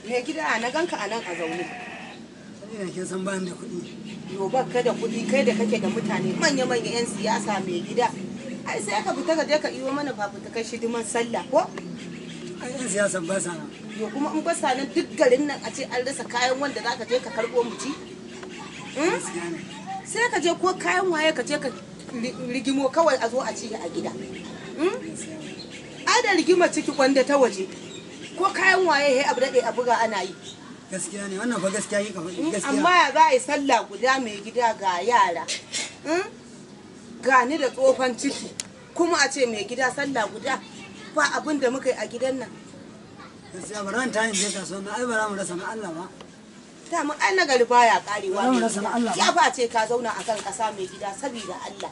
Me gida na ganka anan a zaune. Ina kin san ban da kuɗi. Yo ka da kuɗi kai da kake da mutane manya-manya 'yan siyasa mai gida. Ai sai ka fita ka je ka iyo mana fafutukar shidiman sallah ko? Ai 'yan siyasa ba sa nan. Yo kuma in ba sa nan duk garin nan a ce an rasa kayan wanda za ka je ka karɓo mu ci? Sai ka je ko kayan waye ka je ka rigimo kawai a zo a ci a gida. Ai da rigima ciki kwanda ta waje. Ko kayan waye abu daɗe a buga ana yi. Gaskiya ne wannan fa gaskiya yi kamar gaskiya. Amma ya za a yi sallah guda mai gida ga yara. Gani da tsofan ciki kuma a ce mai gida sallah guda ba abin da muka yi a gidan nan. Gaskiya ba ran ta yin je kasuwa na ai ba za mu rasa na Allah ba. Ta mu ai nagari baya karewa. Ba mu rasa na Allah ba. Ya fa ce ka zauna akan ƙasa mai gida saboda Allah.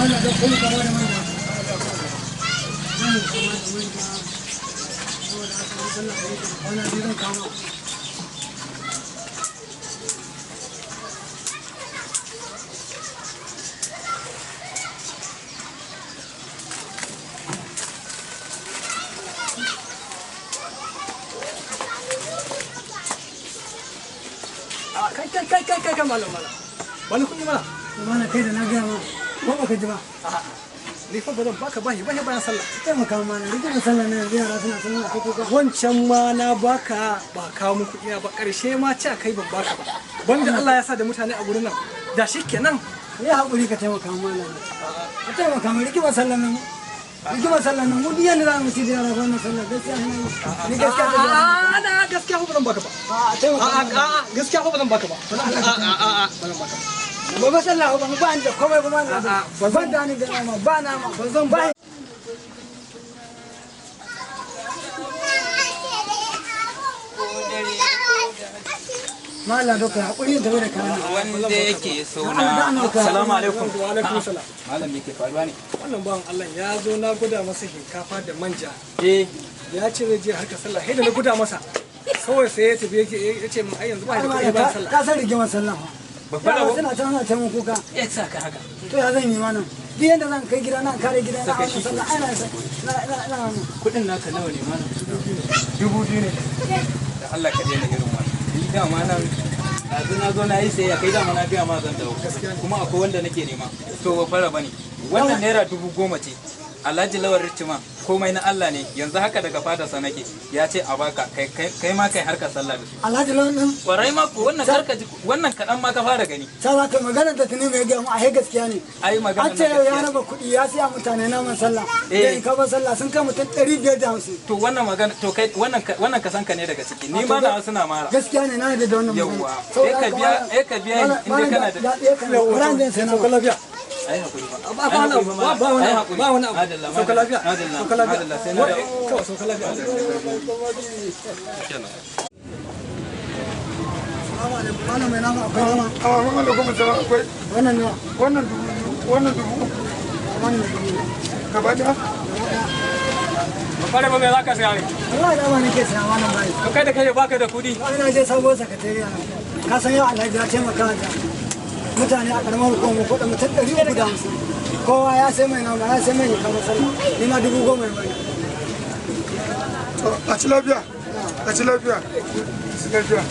Allah da kuma kamar da manya. Kai malam. Wani kuɗi mana? Mana kai da na gaya ma. Ko baka ji ba? Ni fa bazan baka bashi bayan sallah. Taimaka mana rigimar sallah na yanzu yara suna ta kuka. Wancan ma na baka ba kawo muku iya ba karshe ma ci kai ban baka ba. Banda Allah ya sa da mutane a gurin nan. Da shi kenan. Ya haƙuri ka taimaka mana. Ka taimaka mana rigimar sallah nan. Rigimar sallah nan mu diyan da mu ci da yara wannan sallah gaskiya ne. Ni gaskiya da gaskiya ko bazan baka ba. Gaskiya ko bazan baka ba. Bazan baka ba. Gobe sallah ba ba ni da komai ba na da ban da ni da nama ba na ma ban zan ba Mala doka hakuri da bare kana wanda yake sauna. Assalamu alaikum. Wa alaikum salam. Malam me ke faruwa ne? Wannan bawan Allah ya zo na guda masa shinkafa da manja. Ya ce zai je harka sallah sai da na guda masa. Kawai sai ya tafi ya ce min ai yanzu ba da kuɗi ba sallah. ka san rigimar sallah Ba fara ba. suna ta mun kuka Ya saka haka. to ya zan yi mana duk yanda zan kai gida na kare gida na wannan sallah ana na Kuɗin naka nawa ne malam? 2,000 ne. Da Allah ka daina irin wannan. Ni dama nan yanzu na zo na yi sai ya kai dama na biya ma zan dawo. Kuma akwai wanda nake nema. To ba fara bane. Wannan naira 10,000 ce. Alhaji Lawal Rittima komai na Allah ne yanzu haka daga fadarsa nake ya ce a baka kai ma kai harkar sallah da su. Alhaji Lawan din Kwarai ma ko wannan karka wannan kadan ma ka fara gani. ta za ka magana da tuni mai ga mu a gaskiya ne Ai magana an ce ya raba kuɗi ya siya mutane naman sallah da in kaba sallah sun kai mutum 550 To wannan magana to kai wannan ka san ka ne daga ciki ni ma na suna mara. gaskiya ne na da wannan Yawwa ka biya inda kana da ran din sai na lafiya ai hakuri ba. Ba wani abu. Adalla Sauka lafiya. Sauka lafiya. Adalla sai na da Kawai sauka lafiya. wannan mai nama akwai nama wannan da kuma tsara akwai wannan ne wannan dubu wannan gaba daya Ba fara ba me za ka saya ne? Allah da ba nake saya wannan bai To kai da kai baka da kuɗi. ina je sabo sakatariya ka san yau Alhaji ya taimaka da mutane a karamar hukumar ko da mutum 350 kowa ya sai mai nama ya sai mai kamar sallah ni ma 10,000 mai bani a ci lafiya a ci lafiya ci lafiya